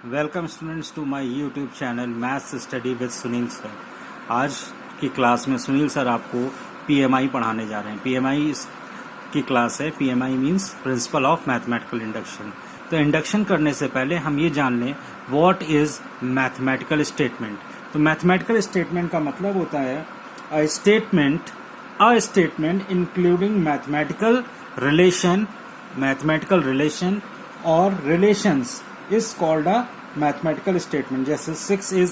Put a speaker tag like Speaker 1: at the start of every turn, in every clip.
Speaker 1: Welcome students to my YouTube channel maths study with Sunil sir. आज की class में Sunil sir आपको पीएमआई पढ़ाने जा रहे हैं। पीएमआई की क्लास है। PMI means principle of mathematical induction. तो इंडक्शन करने से पहले हम ये जान लें व्हाट इज मैथमेटिकल स्टेटमेंट। तो मैथमेटिकल स्टेटमेंट का मतलब होता है a statement including mathematical relation और relations is called a mathematical statement. जैसे 6 is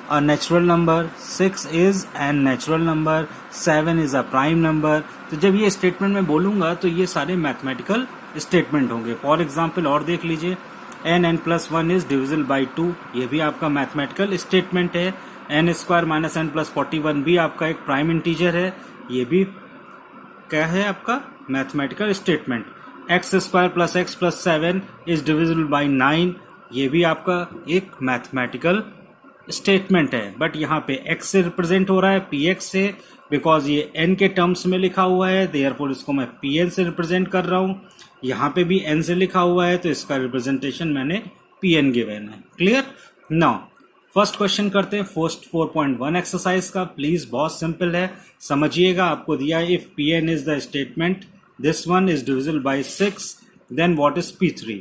Speaker 1: a natural number, 6 is an natural number, 7 is a prime number. तो जब ये स्टेटमेंट में बोलूंगा तो ये सारे मैथमेटिकल स्टेटमेंट होंगे। फॉर एग्जाम्पल और देख लीजिए, n+1 is divisible by 2, ये भी आपका मैथमेटिकल स्टेटमेंट है। n² - n+41 भी आपका एक प्राइम इंटीजर है, ये भी क्या है आपका mathematical statement. x² + x + 7 is divisible by 9, ये भी आपका एक मैथमेटिकल स्टेटमेंट है। बट यहाँ पे x से रिप्रेजेंट हो रहा है, px से, बिकॉज ये n के टर्म्स में लिखा हुआ है, देयरफॉर इसको मैं pn से रिप्रेजेंट कर रहा हूँ। यहाँ पे भी n से लिखा हुआ है तो इसका रिप्रेजेंटेशन मैंने pn गिवन है। क्लियर? नाउ फर्स्ट क्वेश्चन करते हैं फर्स्ट 4.1 एक्सरसाइज का। प्लीज बहुत सिंपल है, समझिएगा। आपको दिया है if pn is the statement this one is divisible by 6 then what is p3।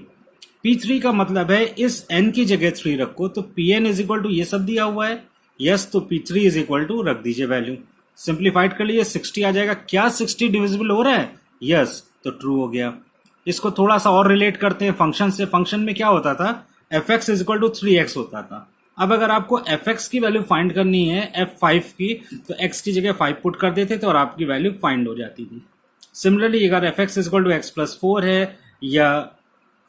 Speaker 1: p3 का मतलब है इस n की जगह 3 रखो, तो pn इज इक्वल टू ये सब दिया हुआ है, यस, तो p3 इज इक्वल टू रख दीजिए वैल्यू, सिंप्लीफाइड कर लीजिए, 60 आ जाएगा। क्या 60 डिविजिबल हो रहा है? यस, तो ट्रू हो गया। इसको थोड़ा सा और रिलेट करते हैं फंक्शन से। फंक्शन में क्या होता था? fx is equal to 3x होता था। अब अगर आपको fx की वैल्यू फाइंड करनी है f5 की, तो x की जगह 5 पुट कर देते थे और आपकी वैल्यू फाइंड हो जाती थी। सिमिलरली अगर fx इक्वल टू x + 4 है या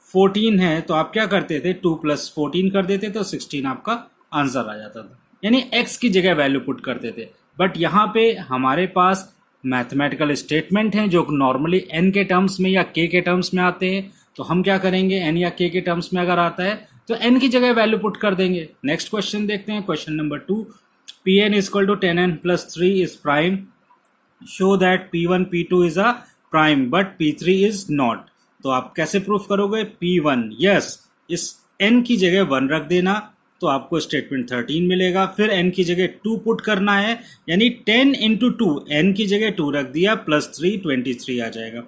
Speaker 1: 14 है तो आप क्या करते थे? 2 + 14 कर देते थे, तो 16 आपका आंसर आ जाता था, यानी x की जगह वैल्यू पुट करते थे। बट यहाँ पे हमारे पास मैथमेटिकल स्टेटमेंट हैं जो नॉर्मली n के टर्म्स में या k के टर्म्स में आते हैं, तो हम क्या करेंगे? n या k के टर्म्स में अगर आता है तो n की जगह वैल्यू पुट कर देंगे। नेक्स्ट क्वेश्चन देखते हैं, question number 2। pn equal to 10n + 3 is prime, show that p1 p2 is a prime but p3 is not। तो आप कैसे प्रूफ करोगे? p1, यस, इस n की जगह 1 रख देना तो आपको स्टेटमेंट 13 मिलेगा। फिर n की जगह 2 पुट करना है, यानी 10 × 2, n की जगह 2 रख दिया, +3 23 आ जाएगा।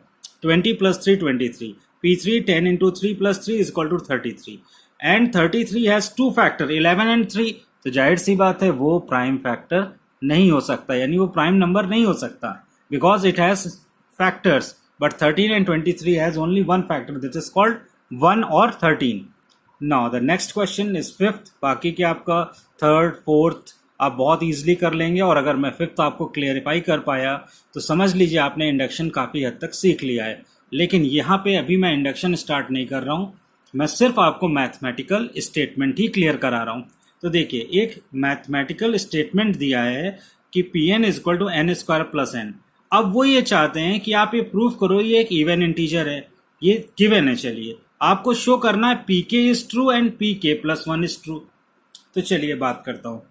Speaker 1: 20 + 3 23, p3 10 × 3 + 3 is equal to 33 and 33 has 2 factor 11 and 3, तो जाहिर सी बात है वो प्राइम फैक्टर नहीं हो सकता, यानी वो प्राइम नंबर नहीं हो सकता, because it has factors, but 13 and 23 has only one factor, this is called 1 और 13। Now the next question is 5th। बाकी के आपका 3rd 4th आप बहुत इजीली कर लेंगे, और अगर मैं 5th आपको क्लियरिफाई कर पाया तो समझ लीजिए आपने इंडक्शन काफ़ी हद तक सीख लिया है। लेकिन यहाँ पे अभी मैं इंडक्शन स्टार्ट नहीं कर रहा हूँ, मैं सिर्फ आपको मैथमेटिकल स्टेटमेंट ही क्लियर करा रहा हूँ। तो देखिए, एक मैथमेटिकल स्टेटमेंट दिया है कि pn is equal to n² + n। अब वो ये चाहते हैं कि आप ये प्रूफ करो ये एक इवन इंटीजर है, ये गिवन है। चलिए, आपको शो करना है pk is true and pk + 1 is true. तो चलिए बात करता हूँ।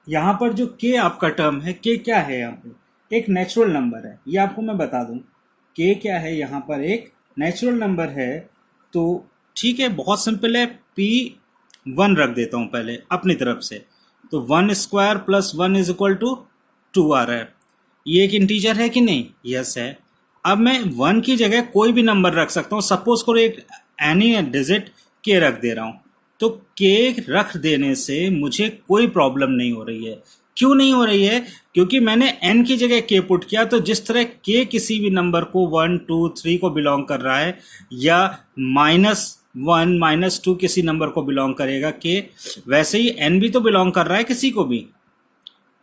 Speaker 1: यहाँ पर जो k आपका टर्म है, k क्या है? यहाँ पे एक नेचुरल नंबर है, ये आपको मैं बता दूँ। k क्या है? यहाँ पर एक नेचुरल नंबर है, तो ठीक है, बहुत सिंपल है। p1 रख देता हूँ पहले अपनी तरफ से, तो 1² + 1 इज इक्वल टू 2 आ रहा है। ये एक इंटीजर है कि नहीं? यस है। अब मैं 1 की जगह कोई भी नंबर रख सकता हूँ, सपोज करो एक एनी डिजिट k रख दे रहा हूँ, तो k रख देने से मुझे कोई प्रॉब्लम नहीं हो रही है। क्यों नहीं हो रही है? क्योंकि मैंने n की जगह k पुट किया, तो जिस तरह k किसी भी नंबर को 1 2 3 को बिलोंग कर रहा है, या -1 -2 किसी नंबर को बिलोंग करेगा k, वैसे ही n भी तो बिलोंग कर रहा है किसी को भी,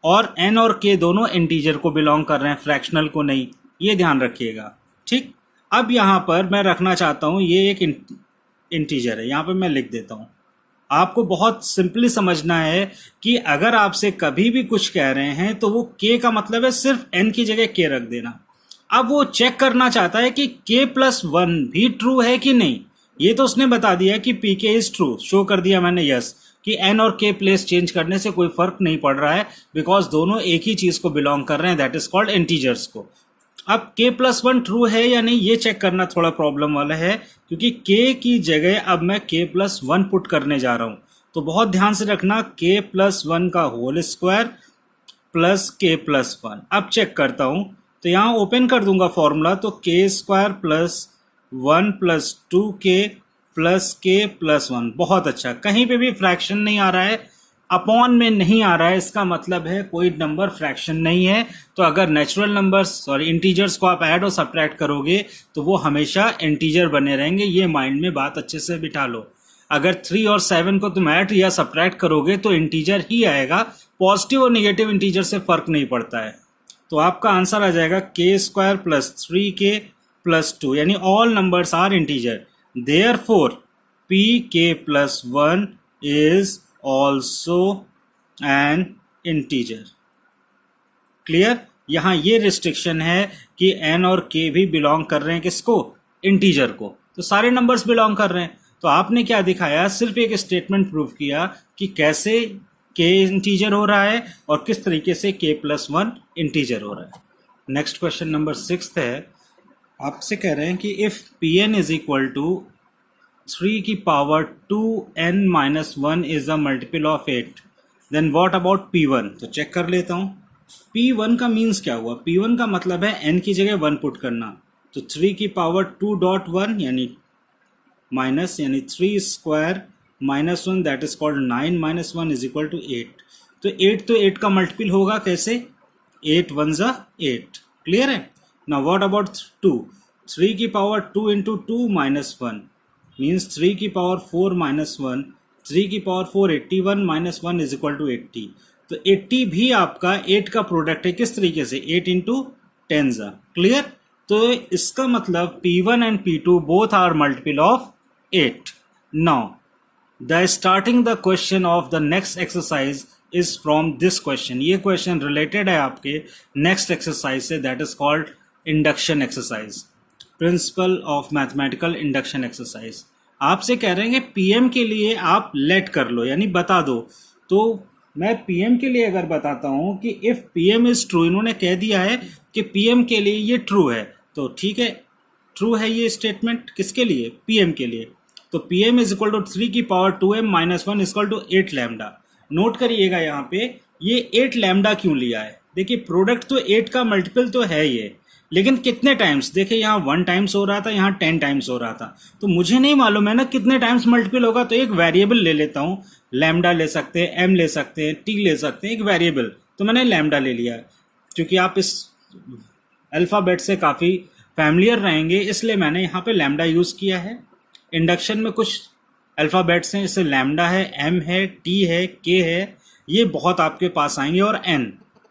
Speaker 1: और n और k दोनों इंटीजर को बिलोंग कर रहे हैं, फ्रैक्शनल को नहीं। ये ध्यान रखिएगा, ठीक। अब यहाँ पर मैं रखना चाहता हूँ ये एक इंटीजर है, यहाँ पर मैं लिख देता हूँ। आपको बहुत सिंपली समझना है कि अगर आपसे कभी भी कुछ कह रहे हैं तो वो k का मतलब है सिर्फ n की जगह k रख देना। अब वो चेक करना चाहता है कि k + 1 भी ट्रू है कि नहीं। ये तो उसने बता दिया कि pk इज ट्रू, शो कर दिया मैंने यस, कि n और k प्लेस चेंज करने से कोई फर्क नहीं पड़ रहा है, बिकॉज दोनों एक ही चीज को बिलोंग कर रहे हैं, दैट इज कॉल्ड इंटीजर्स को। अब k प्लस वन ट्रू है या नहीं ये चेक करना थोड़ा प्रॉब्लम वाला है, क्योंकि k की जगह अब मैं k प्लस वन पुट करने जा रहा हूं। तो बहुत ध्यान से रखना, k प्लस वन का whole square plus k plus one. अब चेक करता हूं, तो यहाँ ओपन कर दूंगा फॉर्मूला, तो k square plus one plus two के प्लस वन। बहुत अच्छा, कहीं पे भी फ्रैक्शन नहीं आ रहा है, अपॉन में नहीं आ रहा है, इसका मतलब है कोई नंबर फ्रैक्शन नहीं है। तो अगर नेचुरल नंबर्स इंटीजर्स को आप ऐड और सब्ट्रैक्ट करोगे तो वो हमेशा इंटीजर बने रहेंगे। ये माइंड में बात अच्छे से बिठा लो। अगर 3 और 7 को तुम ऐड या सब्ट्रैक्ट करोगे तो इंटीजर ही आएगा, पॉजिटिव और नेगेटिव इंटीजर से फर्क नहीं पड़ता है। तो आपका आंसर आ जाएगा k square plus 3k plus 2, यानी all numbers are integer, therefore pk plus 1 is also an integer. Clear? यहाँ ये रिस्ट्रिक्शन है कि n और k भी बिलोंग कर रहे हैं किसको? इंटीजर को। तो सारे नंबर्स बिलोंग कर रहे हैं। तो आपने क्या दिखाया? सिर्फ एक स्टेटमेंट प्रूव किया कि कैसे k इंटीजर हो रहा है और किस तरीके से k प्लस वन इंटीजर हो रहा है। नेक्स्ट क्वेश्चन नंबर 6 है, आपसे कह रहे हैं कि if Pn is equal to 3 की power 2n minus one is a multiple of 8, then what about P1? तो चेक कर लेता हूँ। P1 का मीन्स क्या हुआ? P1 का मतलब है n की जगह 1 पुट करना। तो 3 की पावर 2.1 यानी माइनस, यानी 3 square minus 1 that is called 9 minus 1 is equal to 8। तो 8 का मल्टीपल होगा कैसे? 8 1 ज़ा 8। क्लियर है? Now what about 2? 3 की पावर 2 इंटू 2 माइनस 1 मीन्स 3 की पावर 4 माइनस 1, 3 की power 4 81 minus 1 is equal to 80। तो 80 भी आपका 8 का प्रोडक्ट है। किस तरीके से? 8 इंटू 10 ज़ा। क्लियर? तो इसका मतलब P1 and P2 both are multiple of 8. Now, the starting the question of the next exercise is from this question. ये question related है आपके next exercise से, that is called induction exercise. Principle of mathematical induction exercise. आपसे कह रहे हैं कि PM के लिए आप let कर लो, यानी बता दो। तो मैं PM के लिए अगर बताता हूँ कि if PM is true, इन्होंने कह दिया है कि PM के लिए ये true है, तो ठीक है, ट्रू है ये स्टेटमेंट। किसके लिए? PM के लिए। तो Pm इज इक्वल टू 3 की power 2m minus 1 equal to 8 lambda. Note करिएगा यहाँ पे ये 8 लैम्डा क्यों लिया है। देखिए प्रोडक्ट तो 8 का मल्टीपल तो है ये, लेकिन कितने टाइम्स? देखिए यहाँ 1 टाइम्स हो रहा था, यहाँ 10 टाइम्स हो रहा था। तो मुझे नहीं मालूम है ना कितने टाइम्स मल्टीपल होगा, तो एक वेरिएबल ले लेता हूँ। लैम्डा ले सकते हैं, m ले सकते हैं, t ले सकते हैं, एक वेरिएबल। तो मैंने लैम्डा ले लिया, क्योंकि आप इस अल्फ़ाबेट से काफ़ी फैमिलियर रहेंगे, इसलिए मैंने यहाँ पे लैम्डा यूज़ किया है। इंडक्शन में कुछ अल्फ़ाबेट्स हैं, जैसे लैम्डा है, m है, t है, k है, ये बहुत आपके पास आएंगे, और n,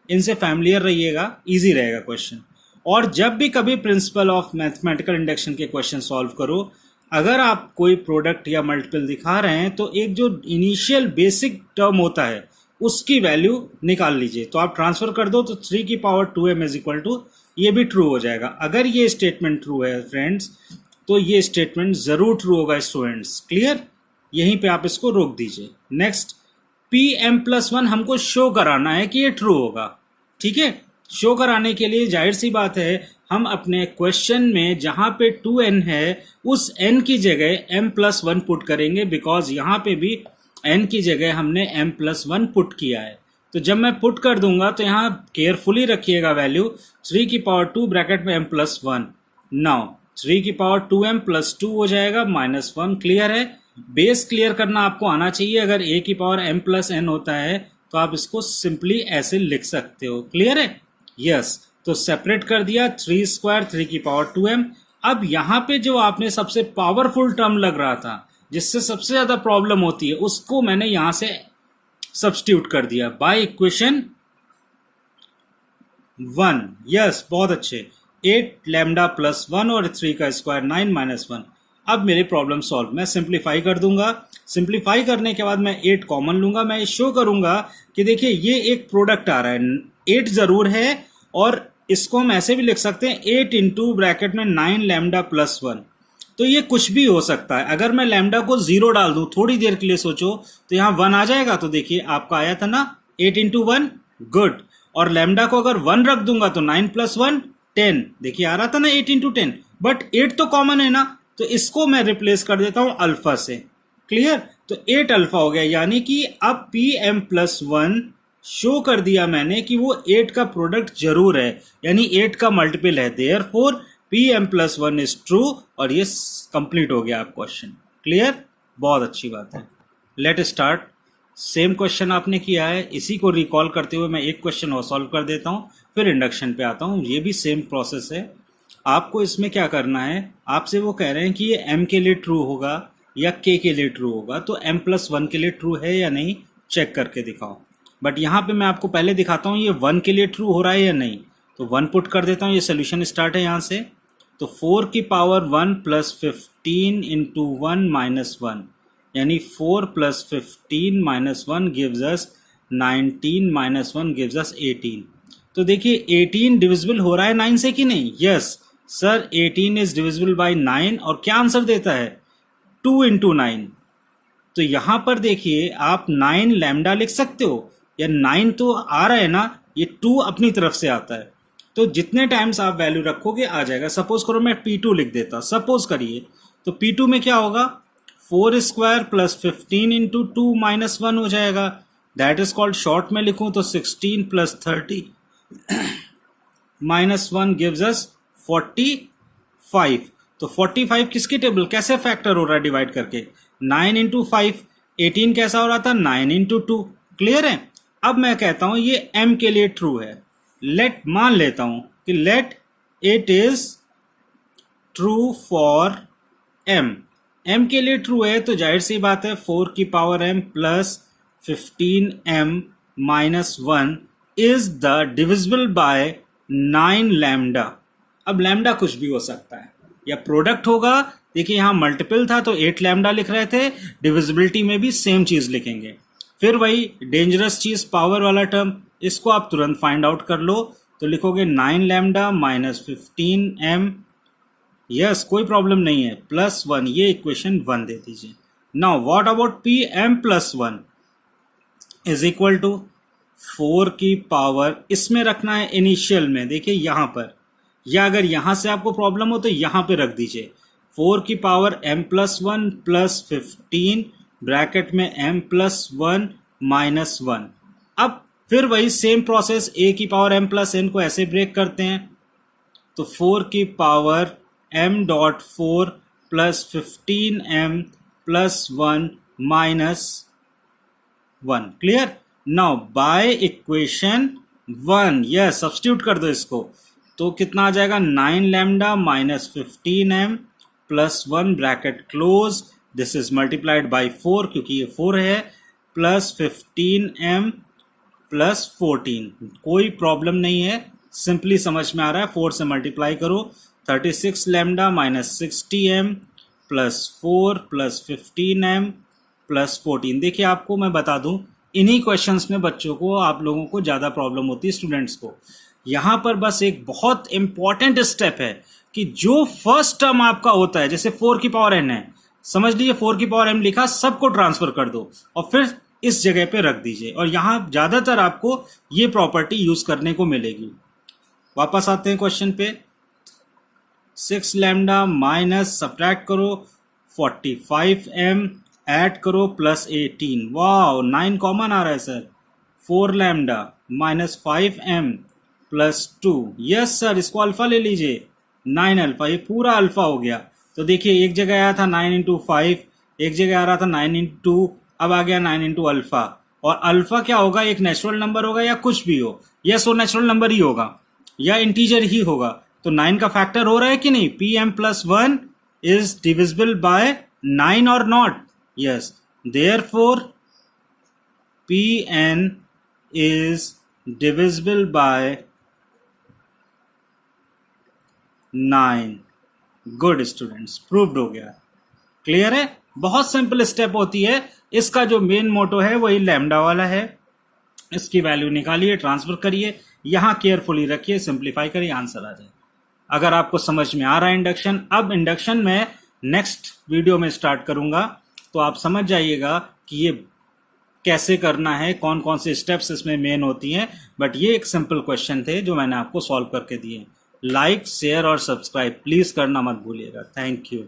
Speaker 1: इनसे फैमिलियर रहिएगा, इजी रहेगा क्वेश्चन। और जब भी कभी प्रिंसिपल ऑफ मैथमेटिकल इंडक्शन के क्वेश्चन सॉल्व करो, अगर आप कोई प्रोडक्ट या मल्टीपल दिखा रहे हैं तो एक जो इनिशियल बेसिक टर्म होता है उसकी वैल्यू निकाल लीजिए। तो आप ट्रांसफर कर दो, तो 3 की power 2m is equal to, ये भी ट्रू हो जाएगा। अगर ये स्टेटमेंट ट्रू है फ्रेंड्स, तो ये स्टेटमेंट जरूर ट्रू होगा स्टूडेंट्स। क्लियर? यहीं पे आप इसको रोक दीजिए। नेक्स्ट, Pm+1 हमको शो कराना है कि ये ट्रू होगा। ठीक है? शो कराने के लिए जाहिर सी बात है, हम अपने क्वेश्चन में जहां पे 2n है उस n की जगह m+1 पुट करेंगे, बिकॉज यहाँ पे भी n की जगह हमने m+1 पुट किया है। तो जब मैं पुट कर दूंगा तो यहाँ केयरफुली रखिएगा वैल्यू, 3 की पावर 2 ब्रैकेट में m+1। नाउ 3 की पावर 2m प्लस 2 हो जाएगा माइनस 1। क्लियर है? बेस क्लियर करना आपको आना चाहिए। अगर a की पावर m प्लस n होता है तो आप इसको सिंपली ऐसे लिख सकते हो। क्लियर है? यस। तो सेपरेट कर दिया, 3 स्क्वायर 3 की पावर 2m। अब यहाँ पे जो आपने सबसे पावरफुल टर्म लग रहा था, जिससे सबसे ज्यादा प्रॉब्लम होती है, उसको मैंने यहाँ से सब्स्टिट्यूट कर दिया बाय इक्वेशन 1। यस, बहुत अच्छे। 8 लैम्डा प्लस 1 और 3 का स्क्वायर 9 माइनस 1। अब मेरी प्रॉब्लम सॉल्व। मैं सिंप्लीफाई कर दूंगा। सिंप्लीफाई करने के बाद मैं 8 कॉमन लूंगा। मैं शो करूंगा कि देखिए ये एक प्रोडक्ट आ रहा है, 8 जरूर है, और इसको हम ऐसे भी लिख सकते हैं 8 इंटू ब्रैकेट में 9 लैम्डा प्लस 1। तो ये कुछ भी हो सकता है। अगर मैं लैम्डा को 0 डाल दूं, थोड़ी देर के लिए सोचो, तो यहाँ 1 आ जाएगा। तो देखिए आपका आया था ना 8 इंटू 1, गुड। और लैम्डा को अगर 1 रख दूंगा तो 9 प्लस 1, 10, देखिए आ रहा था ना 8 इंटू 10, बट 8 तो कॉमन है ना, तो इसको मैं रिप्लेस कर देता हूं अल्फा से। क्लियर? तो 8 अल्फा हो गया, यानी कि अब P M plus one show कर दिया मैंने कि वो 8 का प्रोडक्ट जरूर है, यानी 8 का मल्टीपल है, therefore P M plus one is true, और ये कंप्लीट हो गया आप क्वेश्चन। क्लियर? बहुत अच्छी बात है। Let start. सेम क्वेश्चन आपने किया है, इसी को रिकॉल करते हुए मैं एक क्वेश्चन और सॉल्व कर देता हूँ, फिर इंडक्शन पे आता हूँ। ये भी सेम प्रोसेस है। आपको इसमें क्या करना है, आपसे वो कह रहे हैं कि ये m के लिए ट्रू होगा या k के लिए ट्रू होगा, तो m प्लस वन के लिए ट्रू है या नहीं चेक करके दिखाओ। बट यहाँ पे मैं आपको पहले दिखाता हूँ ये 1 के लिए ट्रू हो रहा है या नहीं, तो 1 पुट कर देता हूँ। ये सोल्यूशन स्टार्ट है यहाँ से, तो 4 की पावर 1 प्लस 15 इंटू 1 माइनस 1, यानी 4 plus 15 minus 1 gives us 19 minus 1 gives us 18। तो देखिए 18 डिविजिबल हो रहा है 9 से कि नहीं? Yes sir, 18 is divisible by 9, और क्या आंसर देता है? 2 इंटू 9। तो यहां पर देखिए आप 9 लैम्डा लिख सकते हो, या 9 तो आ रहा है ना, ये 2 अपनी तरफ से आता है, तो जितने टाइम्स आप वैल्यू रखोगे आ जाएगा। सपोज करो मैं P2 लिख देता, सपोज करिए, तो P2 में क्या होगा? 4 स्क्वायर प्लस 15 इंटू 2 माइनस 1 हो जाएगा, दैट इज कॉल्ड, शॉर्ट में लिखूं तो 16 प्लस 30 माइनस 1 गिव्स अस 45। तो 45 किसकी टेबल, कैसे फैक्टर हो रहा है डिवाइड करके? 9 इंटू 5। 18 कैसा हो रहा था? 9 इंटू 2। क्लियर है? अब मैं कहता हूं ये m के लिए ट्रू है। लेट, मान लेता हूं कि let it is true for m के लिए ट्रू है, तो जाहिर सी बात है 4 की power m plus 15m minus 1 is the divisible by 9 lambda. अब लैम्डा कुछ भी हो सकता है, या प्रोडक्ट होगा, देखिए यहां मल्टीपल था तो 8 लैम्डा लिख रहे थे, डिविजिबिलिटी में भी सेम चीज लिखेंगे। फिर वही डेंजरस चीज पावर वाला टर्म, इसको आप तुरंत फाइंड आउट कर लो, तो लिखोगे 9 लैम्डा माइनस 15m, यस कोई प्रॉब्लम नहीं है, प्लस 1, ये इक्वेशन 1 दे दीजिए। Now what about P M plus 1 is equal to 4 की पावर, इसमें रखना है इनिशियल में, देखिए यहां पर, या अगर यहां से आपको प्रॉब्लम हो तो यहां पे रख दीजिए 4 की power m plus 1 plus 15 bracket में m प्लस 1 माइनस 1। अब फिर वही सेम प्रोसेस, a की पावर m प्लस n को ऐसे ब्रेक करते हैं, तो 4 की power m dot 4 plus 15m plus 1 minus 1। Clear? Now by equation 1, yes substitute कर दो इसको, तो कितना आ जाएगा? 9 lambda minus 15m plus 1 bracket close, this is multiplied by 4 क्योंकि ये 4 है, प्लस 15m प्लस 14। कोई प्रॉब्लम नहीं है, सिंपली समझ में आ रहा है, 4 से मल्टीप्लाई करो, 36 lambda minus 60m plus 4 plus 15m plus 14। देखिए आपको मैं बता दूं, इन्हीं क्वेश्चंस में बच्चों को, आप लोगों को ज़्यादा प्रॉब्लम होती है स्टूडेंट्स को। यहाँ पर बस एक बहुत इंपॉर्टेंट स्टेप है कि जो फर्स्ट टर्म आपका होता है, जैसे 4 की पावर n है, समझ लीजिए 4 की पावर m लिखा, सबको ट्रांसफर कर दो और फिर इस जगह पे रख दीजिए, और यहाँ ज़्यादातर आपको ये प्रॉपर्टी यूज करने को मिलेगी। वापस आते हैं क्वेश्चन पे, 6 लैम्डा माइनस सब्ट्रैक्ट करो 45m ऐड करो प्लस 18, वाह 9 कॉमन आ रहा है sir, 4 lambda minus 5m plus 2, yes sir इसको अल्फा ले लीजिए, 9 अल्फा, ये पूरा अल्फा हो गया। तो देखिए एक जगह आया था 9 इंटू 5, एक जगह आ रहा था 9 इंटू 2, अब आ गया 9 इंटू अल्फा। और अल्फा क्या होगा? एक नेचुरल नंबर होगा या कुछ भी हो, यस वो नेचुरल नंबर ही होगा या इंटीजर ही होगा, तो 9 का फैक्टर हो रहा है कि नहीं? P M plus 1 is divisible by 9 और not? Yes, therefore P N is divisible by 9। Good students, proved हो गया। क्लियर है? बहुत सिंपल स्टेप होती है, इसका जो मेन मोटो है वही लैम्डा वाला है। इसकी वैल्यू निकालिए, ट्रांसफर करिए, यहां केयरफुली रखिए, सिंप्लीफाई करिए, आंसर आ जाए। अगर आपको समझ में आ रहा है इंडक्शन, अब इंडक्शन में नेक्स्ट वीडियो में स्टार्ट करूंगा, तो आप समझ जाइएगा कि ये कैसे करना है, कौन कौन से स्टेप्स इसमें मेन होती हैं। बट ये एक सिंपल क्वेश्चन थे जो मैंने आपको सॉल्व करके दिए। लाइक शेयर और सब्सक्राइब प्लीज़ करना मत भूलिएगा। Thank you.